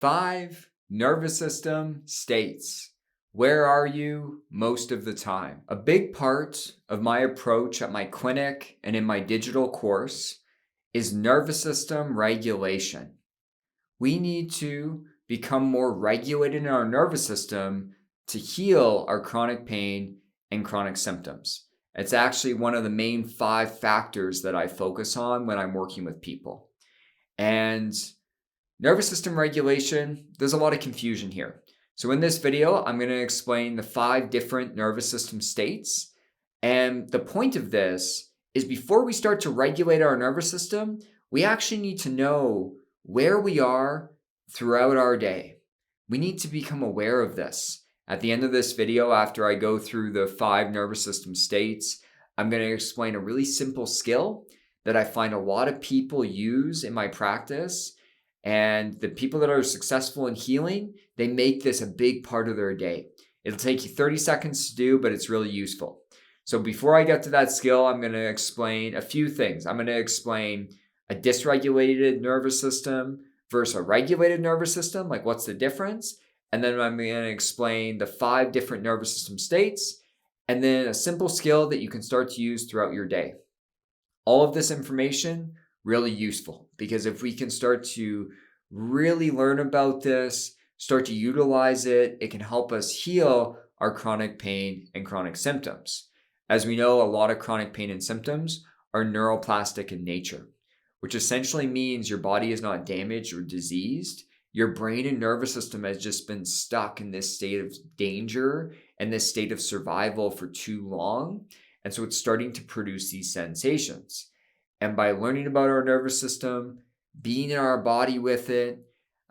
5 nervous system states. Where are you most of the time? A big part of my approach at my clinic and in my digital course is nervous system regulation. We need to become more regulated in our nervous system to heal our chronic pain and chronic symptoms. It's actually one of the main 5 factors that I focus on when I'm working with people. And nervous system regulation, there's a lot of confusion here. So in this video, I'm going to explain the 5 different nervous system states. And the point of this is before we start to regulate our nervous system, we actually need to know where we are throughout our day. We need to become aware of this. At the end of this video, after I go through the 5 nervous system states, I'm going to explain a really simple skill that I find a lot of people use in my practice. And the people that are successful in healing, they make this a big part of their day. It'll take you 30 seconds to do, but it's really useful. So before I get to that skill, I'm going to explain a few things. I'm going to explain a dysregulated nervous system versus a regulated nervous system, like what's the difference? And then I'm going to explain the 5 different nervous system states, and then a simple skill that you can start to use throughout your day. All of this information really useful, because if we can start to really learn about this, start to utilize it, it can help us heal our chronic pain and chronic symptoms. As we know, a lot of chronic pain and symptoms are neuroplastic in nature, which essentially means your body is not damaged or diseased. Your brain and nervous system has just been stuck in this state of danger and this state of survival for too long. And so it's starting to produce these sensations. And by learning about our nervous system, being in our body with it,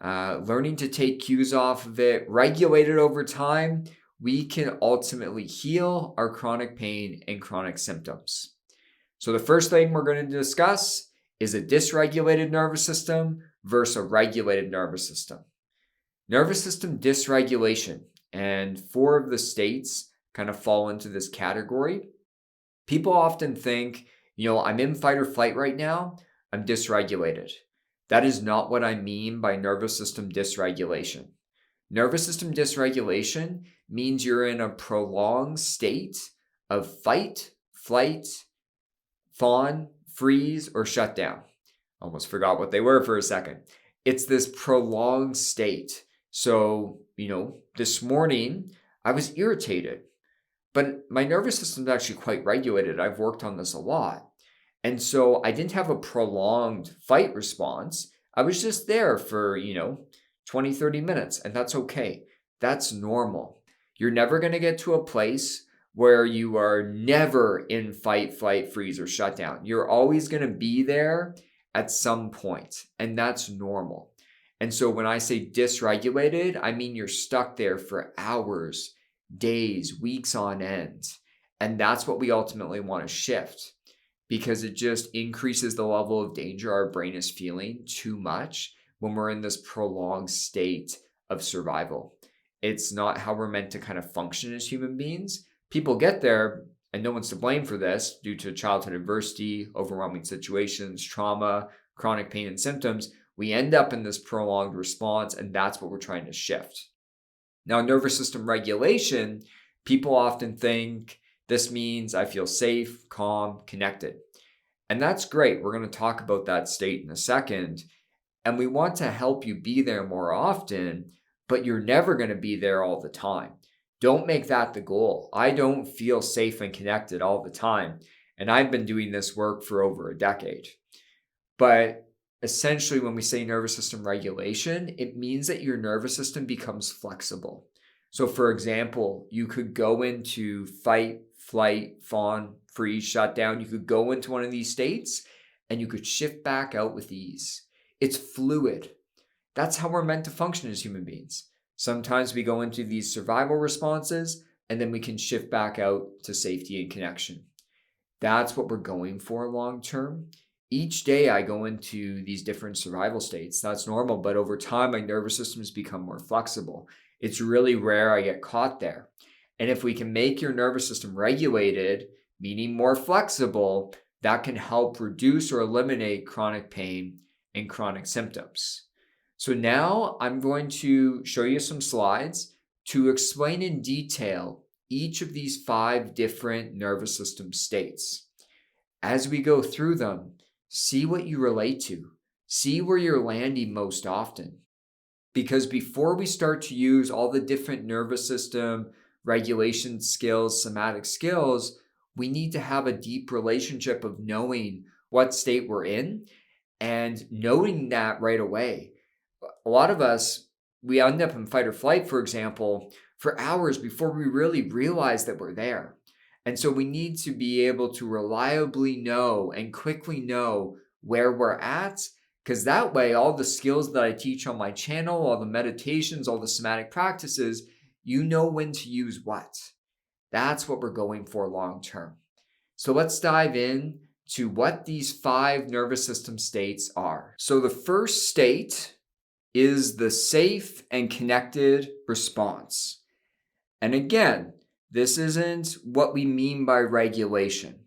learning to take cues off of it, regulate it over time, we can ultimately heal our chronic pain and chronic symptoms. So the first thing we're going to discuss is a dysregulated nervous system versus a regulated nervous system. Nervous system dysregulation, and 4 of the states kind of fall into this category. People often think, I'm in fight or flight right now, I'm dysregulated. That is not what I mean by nervous system dysregulation. Nervous system dysregulation means you're in a prolonged state of fight, flight, fawn, freeze, or shutdown. Almost forgot what they were for a second. It's this prolonged state. So, this morning I was irritated, but my nervous system is actually quite regulated. I've worked on this a lot. And so I didn't have a prolonged fight response. I was just there for, 20, 30 minutes, and that's okay. That's normal. You're never going to get to a place where you are never in fight, flight, freeze, or shutdown. You're always going to be there at some point, and that's normal. And so when I say dysregulated, I mean you're stuck there for hours, days, weeks on end. And that's what we ultimately want to shift, because it just increases the level of danger our brain is feeling too much when we're in this prolonged state of survival. It's not how we're meant to kind of function as human beings. People get there, and no one's to blame for this due to childhood adversity, overwhelming situations, trauma, chronic pain and symptoms. We end up in this prolonged response, and that's what we're trying to shift. Now, nervous system regulation, people often think this means I feel safe, calm, connected. And that's great. We're going to talk about that state in a second. And we want to help you be there more often, but you're never going to be there all the time. Don't make that the goal. I don't feel safe and connected all the time. And I've been doing this work for over a decade. But essentially, when we say nervous system regulation, it means that your nervous system becomes flexible. So for example, you could go into fight, flight, fawn, freeze, shutdown. You could go into one of these states and you could shift back out with ease. It's fluid. That's how we're meant to function as human beings. Sometimes we go into these survival responses and then we can shift back out to safety and connection. That's what we're going for long term. Each day I go into these different survival states. That's normal, but over time my nervous system has become more flexible. It's really rare I get caught there. And if we can make your nervous system regulated, meaning more flexible, that can help reduce or eliminate chronic pain and chronic symptoms. So now I'm going to show you some slides to explain in detail each of these 5 different nervous system states. As we go through them, see what you relate to. See where you're landing most often. Because before we start to use all the different nervous system regulation skills, somatic skills, we need to have a deep relationship of knowing what state we're in and noting that right away. A lot of us, we end up in fight or flight, for example, for hours before we really realize that we're there. And so we need to be able to reliably know and quickly know where we're at, because that way, all the skills that I teach on my channel, all the meditations, all the somatic practices, you know when to use what. That's what we're going for long term. So let's dive in to what these 5 nervous system states are. So the first state is the safe and connected response. And again, this isn't what we mean by regulation.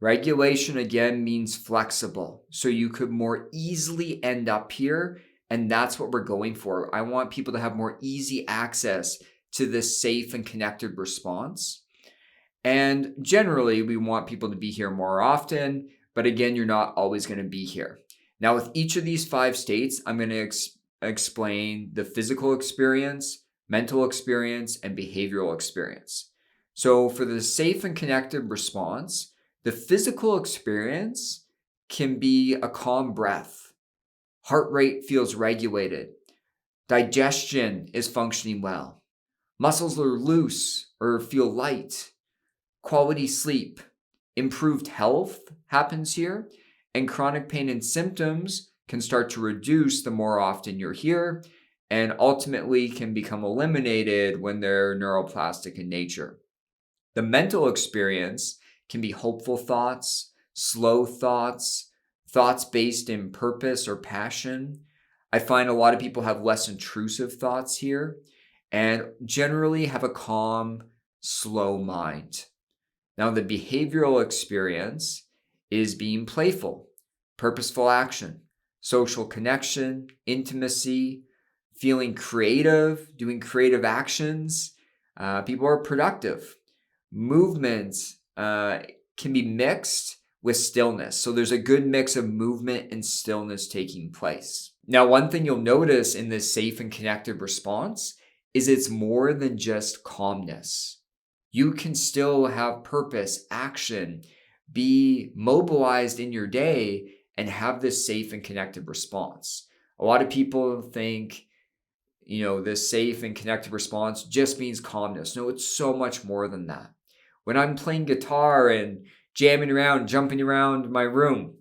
Regulation, again, means flexible. So you could more easily end up here, and that's what we're going for. I want people to have more easy access to this safe and connected response. And generally, we want people to be here more often, but again, you're not always going to be here. Now, with each of these 5 states, I'm going to explain the physical experience, mental experience, and behavioral experience. So for the safe and connected response, the physical experience can be a calm breath. Heart rate feels regulated. Digestion is functioning well. Muscles are loose or feel light. Quality sleep. Improved health happens here. And chronic pain and symptoms can start to reduce the more often you're here, and ultimately can become eliminated when they're neuroplastic in nature. The mental experience can be hopeful thoughts, slow thoughts, thoughts based in purpose or passion. I find a lot of people have less intrusive thoughts here and generally have a calm, slow mind. Now, the behavioral experience is being playful, purposeful action, social connection, intimacy, feeling creative, doing creative actions. People are productive. Movement can be mixed with stillness. So there's a good mix of movement and stillness taking place. Now, one thing you'll notice in this safe and connected response is it's more than just calmness. You can still have purpose, action, be mobilized in your day, and have this safe and connected response. A lot of people think, this safe and connected response just means calmness. No, it's so much more than that. When I'm playing guitar and jamming around, jumping around my room,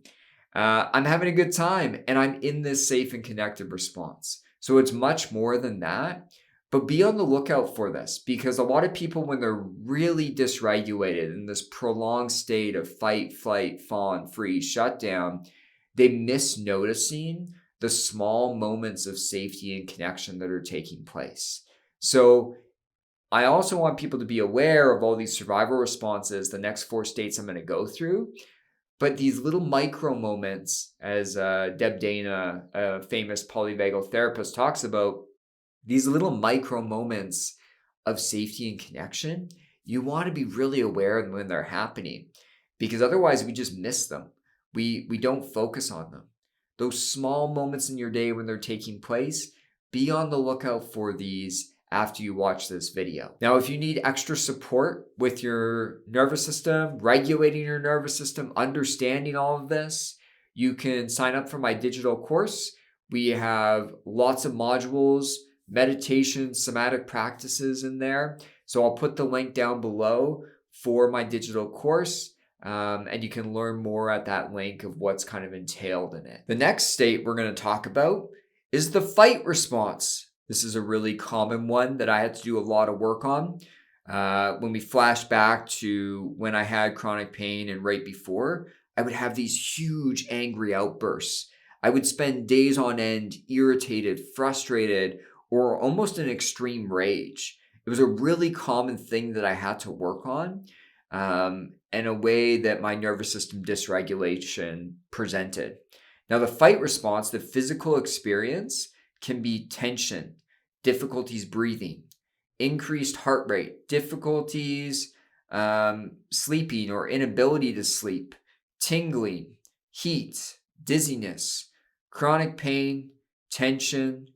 I'm having a good time and I'm in this safe and connected response. So it's much more than that. But be on the lookout for this, because a lot of people, when they're really dysregulated in this prolonged state of fight, flight, fawn, freeze, shutdown, they miss noticing the small moments of safety and connection that are taking place. So I also want people to be aware of all these survival responses, the next 4 states I'm going to go through. But these little micro moments, as Deb Dana, a famous polyvagal therapist, talks about, these little micro moments of safety and connection, you want to be really aware of when they're happening, because otherwise we just miss them. We don't focus on them. Those small moments in your day when they're taking place, be on the lookout for these after you watch this video. Now, if you need extra support with your nervous system, regulating your nervous system, understanding all of this, you can sign up for my digital course. We have lots of modules, meditations, somatic practices in there. So I'll put the link down below for my digital course. And you can learn more at that link of what's kind of entailed in it. The next state we're going to talk about is the fight response. This is a really common one that I had to do a lot of work on. When we flash back to when I had chronic pain and right before, I would have these huge angry outbursts. I would spend days on end irritated, frustrated, or almost in extreme rage. It was a really common thing that I had to work on, and a way that my nervous system dysregulation presented. Now, the fight response, the physical experience, can be tension, difficulties breathing, increased heart rate, difficulties sleeping or inability to sleep, tingling, heat, dizziness, chronic pain, tension.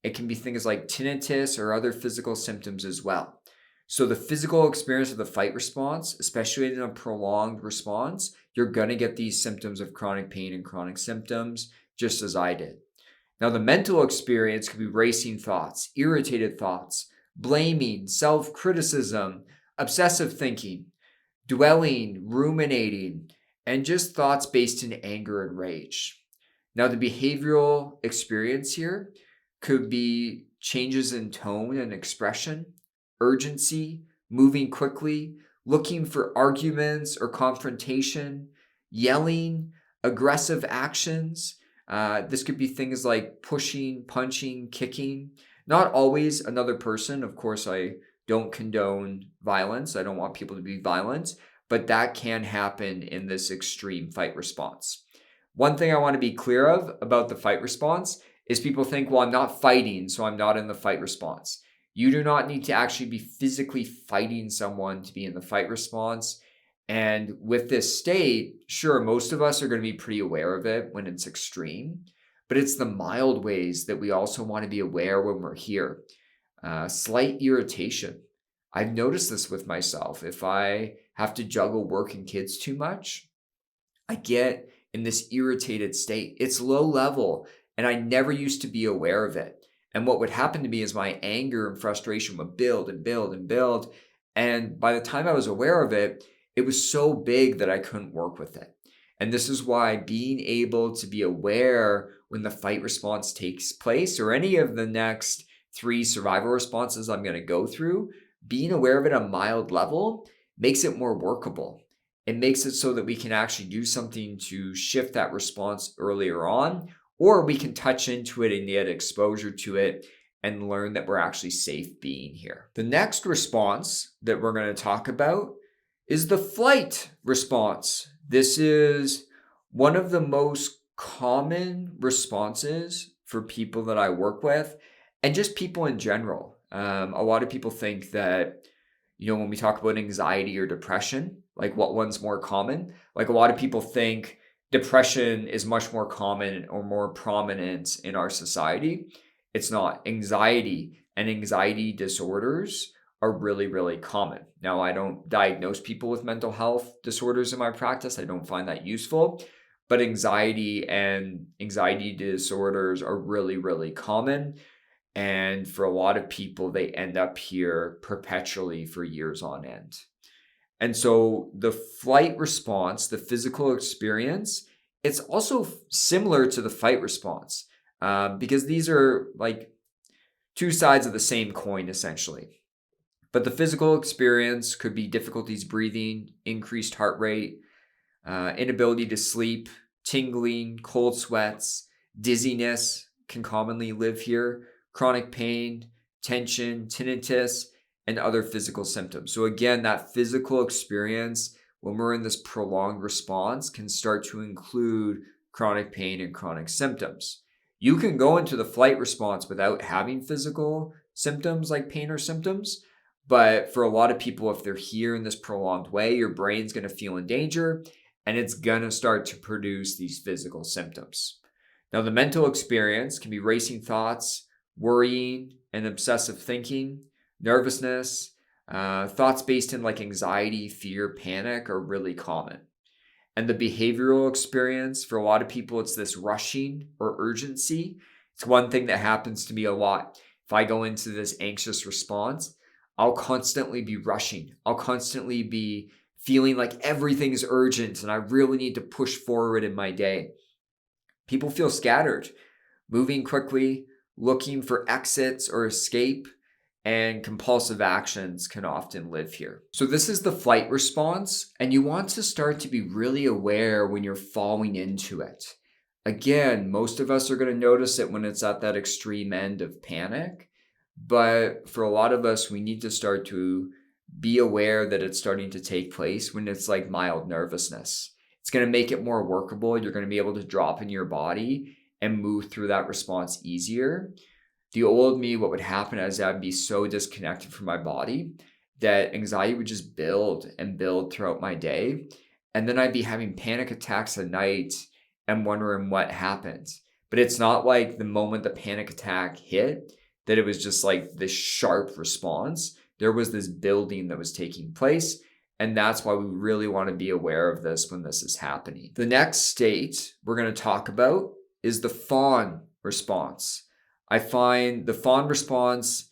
It can be things like tinnitus or other physical symptoms as well. So the physical experience of the fight response, especially in a prolonged response, you're going to get these symptoms of chronic pain and chronic symptoms, just as I did. Now, the mental experience could be racing thoughts, irritated thoughts, blaming, self-criticism, obsessive thinking, dwelling, ruminating, and just thoughts based in anger and rage. Now, the behavioral experience here could be changes in tone and expression, urgency, moving quickly, looking for arguments or confrontation, yelling, aggressive actions. This could be things like pushing, punching, kicking. Not always another person. Of course, I don't condone violence. I don't want people to be violent, but that can happen in this extreme fight response. One thing I want to be clear of about the fight response is people think, well, I'm not fighting, so I'm not in the fight response. You do not need to actually be physically fighting someone to be in the fight response. And with this state, sure, most of us are going to be pretty aware of it when it's extreme, but it's the mild ways that we also want to be aware when we're here. Slight irritation. I've noticed this with myself. If I have to juggle work and kids too much, I get in this irritated state. It's low level, and I never used to be aware of it. And what would happen to me is my anger and frustration would build and build and build. And by the time I was aware of it, it was so big that I couldn't work with it. And this is why being able to be aware when the fight response takes place, or any of the next 3 survival responses I'm going to go through, being aware of it at a mild level makes it more workable. It makes it so that we can actually do something to shift that response earlier on, or we can touch into it and get exposure to it and learn that we're actually safe being here. The next response that we're going to talk about is the flight response. This is one of the most common responses for people that I work with and just people in general. A lot of people think that, when we talk about anxiety or depression, like what one's more common? Like a lot of people think depression is much more common or more prominent in our society. It's not. Anxiety and anxiety disorders are really, really common. Now, I don't diagnose people with mental health disorders in my practice. I don't find that useful. But anxiety and anxiety disorders are really, really common. And for a lot of people, they end up here perpetually for years on end. And so the flight response, the physical experience, it's also similar to the fight response because these are like 2 sides of the same coin, essentially. But the physical experience could be difficulties breathing, increased heart rate, inability to sleep, tingling, cold sweats, dizziness can commonly live here, chronic pain, tension, tinnitus, and other physical symptoms. So again, that physical experience when we're in this prolonged response can start to include chronic pain and chronic symptoms. You can go into the flight response without having physical symptoms like pain or symptoms, but for a lot of people, if they're here in this prolonged way, your brain's going to feel in danger and it's going to start to produce these physical symptoms. Now, the mental experience can be racing thoughts, worrying, and obsessive thinking. Nervousness, thoughts based in like anxiety, fear, panic are really common. And the behavioral experience, for a lot of people, it's this rushing or urgency. It's one thing that happens to me a lot. If I go into this anxious response, I'll constantly be rushing. I'll constantly be feeling like everything's urgent and I really need to push forward in my day. People feel scattered, moving quickly, looking for exits or escape, and compulsive actions can often live here. So this is the flight response, and you want to start to be really aware when you're falling into it. Again, most of us are going to notice it when it's at that extreme end of panic, but for a lot of us, we need to start to be aware that it's starting to take place when it's like mild nervousness. It's going to make it more workable. You're going to be able to drop in your body and move through that response easier. the old me, what would happen is I'd be so disconnected from my body that anxiety would just build and build throughout my day. And then I'd be having panic attacks at night and wondering what happened. But it's not like the moment the panic attack hit that it was just like this sharp response. There was this building that was taking place. And that's why we really want to be aware of this when this is happening. The next state we're going to talk about is the fawn response. I find the fawn response,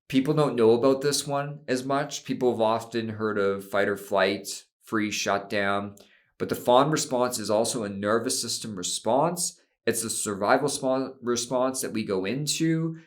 people don't know about this one as much. People have often heard of fight or flight, freeze, shutdown, but the fawn response is also a nervous system response. It's a survival response that we go into,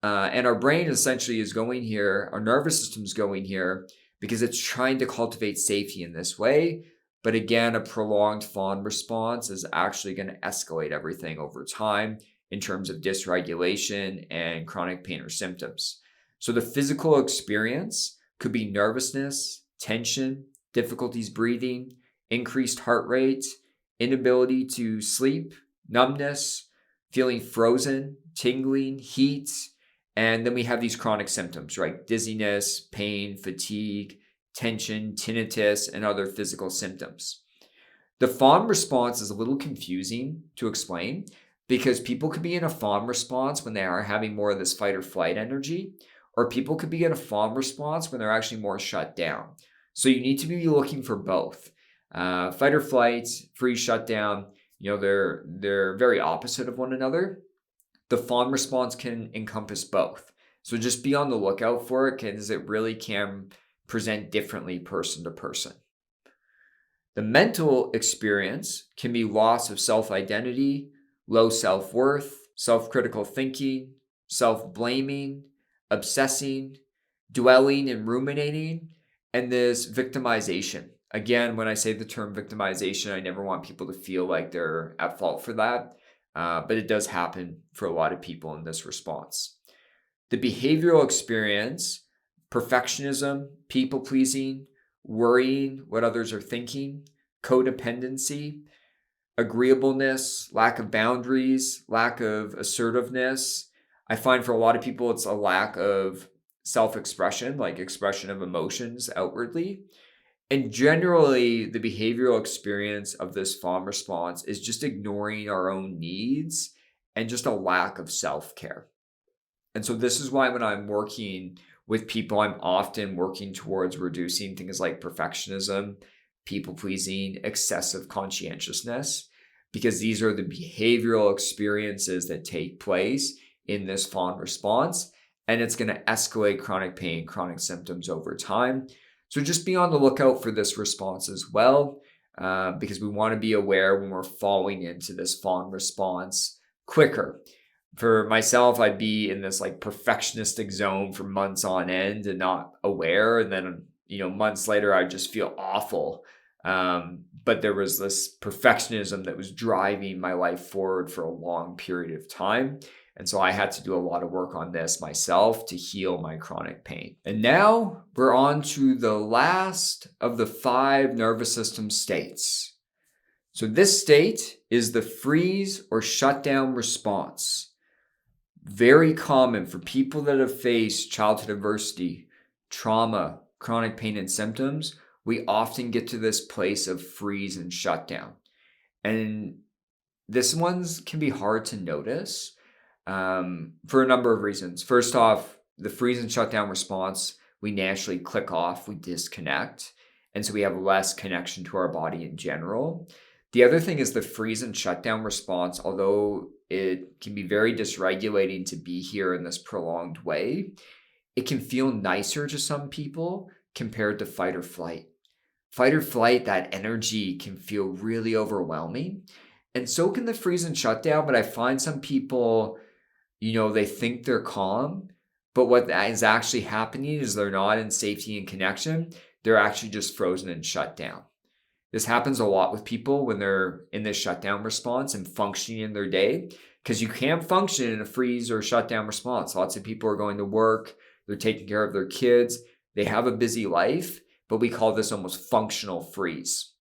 and our brain essentially is going here, our nervous system is going here because it's trying to cultivate safety in this way. But again, a prolonged fawn response is actually going to escalate everything over time in terms of dysregulation and chronic pain or symptoms. So the physical experience could be nervousness, tension, difficulties breathing, increased heart rate, inability to sleep, numbness, feeling frozen, tingling, heat. And then we have these chronic symptoms, right? Dizziness, pain, fatigue, tension, tinnitus, and other physical symptoms. The fawn response is a little confusing to explain because people could be in a fawn response when they are having more of this fight or flight energy, or people could be in a fawn response when they're actually more shut down. So you need to be looking for both. Fight or flight, freeze, shutdown, they're very opposite of one another. The fawn response can encompass both. So just be on the lookout for it because it really can present differently person to person. The mental experience can be loss of self-identity, low self-worth, self-critical thinking, self-blaming, obsessing, dwelling and ruminating, and this victimization. Again, when I say the term victimization, I never want people to feel like they're at fault for that, but it does happen for a lot of people in this response. The behavioral experience, perfectionism, people-pleasing, worrying what others are thinking, codependency, agreeableness, lack of boundaries, lack of assertiveness. I find for a lot of people, it's a lack of self-expression, like expression of emotions outwardly. And generally, the behavioral experience of this fawn response is just ignoring our own needs and just a lack of self-care. And so this is why when I'm working with people, I'm often working towards reducing things like perfectionism, people-pleasing, excessive conscientiousness, because these are the behavioral experiences that take place in this fawn response, and it's going to escalate chronic pain, chronic symptoms over time. So just be on the lookout for this response as well, because we want to be aware when we're falling into this fawn response quicker. For myself, I'd be in this like perfectionistic zone for months on end and not aware. And then, months later, I just feel awful. But there was this perfectionism that was driving my life forward for a long period of time. And so I had to do a lot of work on this myself to heal my chronic pain. And now we're on to the last of the 5 nervous system states. So this state is the freeze or shutdown response. Very common for people that have faced childhood adversity, trauma, chronic pain, and symptoms. We often get to this place of freeze and shutdown. And this ones can be hard to notice for a number of reasons. First off, the freeze and shutdown response, we naturally click off, we disconnect. And so we have less connection to our body in general. The other thing is the freeze and shutdown response, although it can be very dysregulating to be here in this prolonged way, it can feel nicer to some people compared to fight or flight. Fight or flight, that energy can feel really overwhelming. And so can the freeze and shutdown, but I find some people, they think they're calm, but what is actually happening is they're not in safety and connection. They're actually just frozen and shut down. This happens a lot with people when they're in this shutdown response and functioning in their day, because you can't function in a freeze or shutdown response. Lots of people are going to work, they're taking care of their kids, they have a busy life, but we call this almost functional freeze.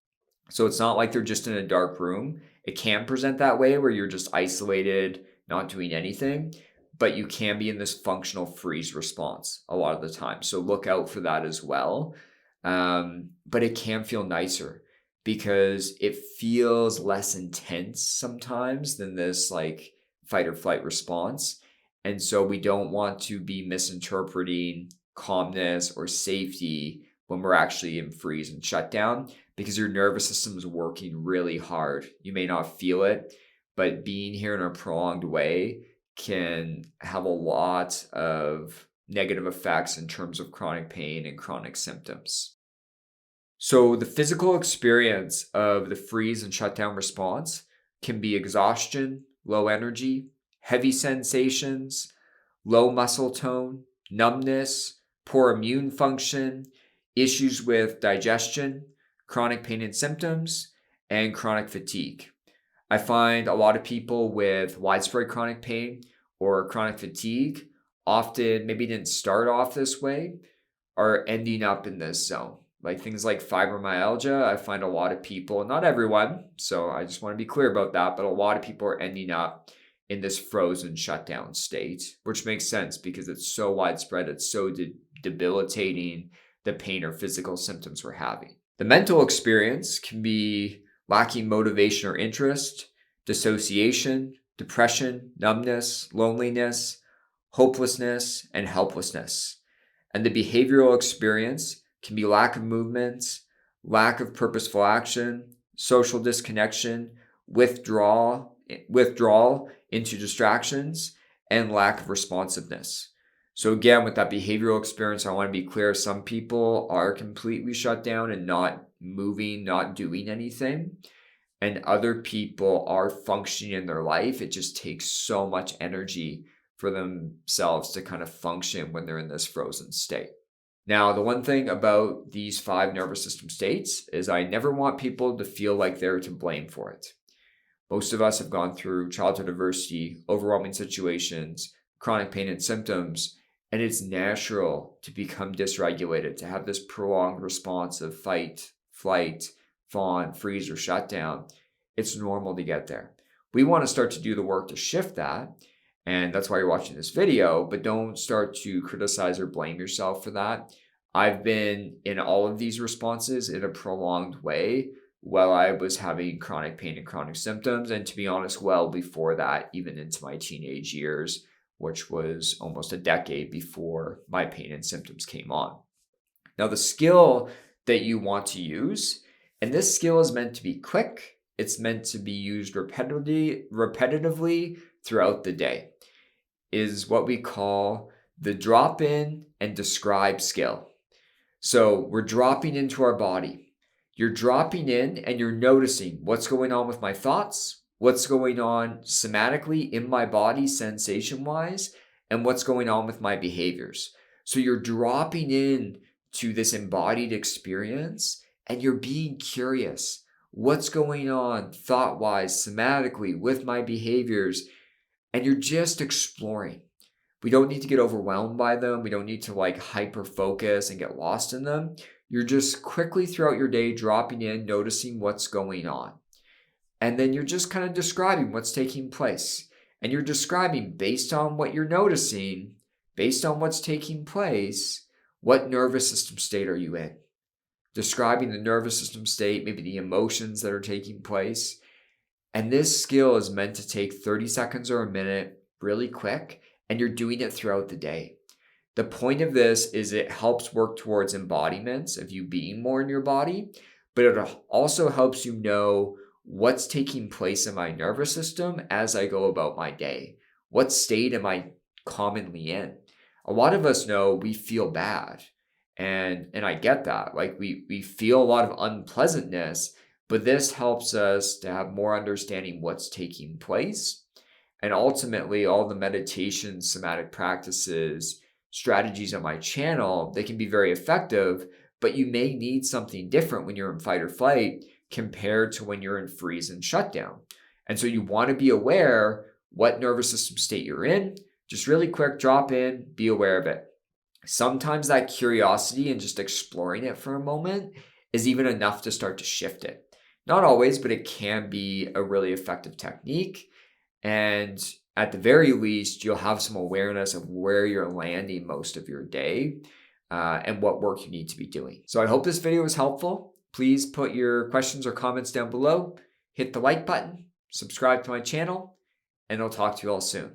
So it's not like they're just in a dark room. It can present that way where you're just isolated, not doing anything. but you can be in this functional freeze response a lot of the time. So look out for that as well. But it can feel nicer because it feels less intense sometimes than this like fight or flight response. And so we don't want to be misinterpreting calmness or safety when we're actually in freeze and shutdown, because your nervous system is working really hard. You may not feel it, but being here in a prolonged way can have a lot of negative effects in terms of chronic pain and chronic symptoms. So the physical experience of the freeze and shutdown response can be exhaustion, low energy, heavy sensations, low muscle tone, numbness, poor immune function, issues with digestion, chronic pain and symptoms, and chronic fatigue. I find a lot of people with widespread chronic pain or chronic fatigue often maybe didn't start off this way, are ending up in this zone. Like things like fibromyalgia, I find a lot of people, not everyone, so I just want to be clear about that, but a lot of people are ending up in this frozen shutdown state, which makes sense because it's so widespread, it's so debilitating the pain or physical symptoms we're having. The mental experience can be lacking motivation or interest, dissociation, depression, numbness, loneliness, hopelessness, and helplessness. And the behavioral experience can be lack of movement, lack of purposeful action, social disconnection, withdrawal into distractions, and lack of responsiveness. So again, with that behavioral experience, I want to be clear, some people are completely shut down and not moving, not doing anything. And other people are functioning in their life. It just takes so much energy for themselves to kind of function when they're in this frozen state. Now, the one thing about these 5 nervous system states is I never want people to feel like they're to blame for it. Most of us have gone through childhood adversity, overwhelming situations, chronic pain and symptoms, and it's natural to become dysregulated, to have this prolonged response of fight, flight, fawn, freeze, or shutdown. It's normal to get there. We want to start to do the work to shift that, and that's why you're watching this video, but don't start to criticize or blame yourself for that. I've been in all of these responses in a prolonged way while I was having chronic pain and chronic symptoms, and to be honest, well before that, even into my teenage years, which was almost a decade before my pain and symptoms came on. Now, the skill that you want to use, and this skill is meant to be quick, it's meant to be used repetitively throughout the day, is what we call the drop in and describe skill. So we're dropping into our body. You're dropping in and you're noticing what's going on with my thoughts, what's going on somatically in my body, sensation-wise, and what's going on with my behaviors. So you're dropping in to this embodied experience and you're being curious. What's going on thought-wise, somatically with my behaviors? And you're just exploring. We don't need to get overwhelmed by them. We don't need to like hyper-focus and get lost in them. You're just quickly throughout your day dropping in, noticing what's going on. And then you're just kind of describing what's taking place. And you're describing based on what you're noticing, based on what's taking place, what nervous system state are you in? Describing the nervous system state, maybe the emotions that are taking place. And this skill is meant to take 30 seconds or a minute, really quick, and you're doing it throughout the day. The point of this is it helps work towards embodiments of you being more in your body, but it also helps you know what's taking place in my nervous system as I go about my day. What state am I commonly in? A lot of us know we feel bad, and I get that. Like we feel a lot of unpleasantness, but this helps us to have more understanding what's taking place. And ultimately, all the meditation, somatic practices, strategies on my channel, they can be very effective, but you may need something different when you're in fight or flight compared to when you're in freeze and shutdown. And so you want to be aware what nervous system state you're in. Just really quick, drop in, be aware of it. Sometimes that curiosity and just exploring it for a moment is even enough to start to shift it. Not always, but it can be a really effective technique. And at the very least, you'll have some awareness of where you're landing most of your day and what work you need to be doing. So I hope this video was helpful. Please put your questions or comments down below. Hit the like button, subscribe to my channel, and I'll talk to you all soon.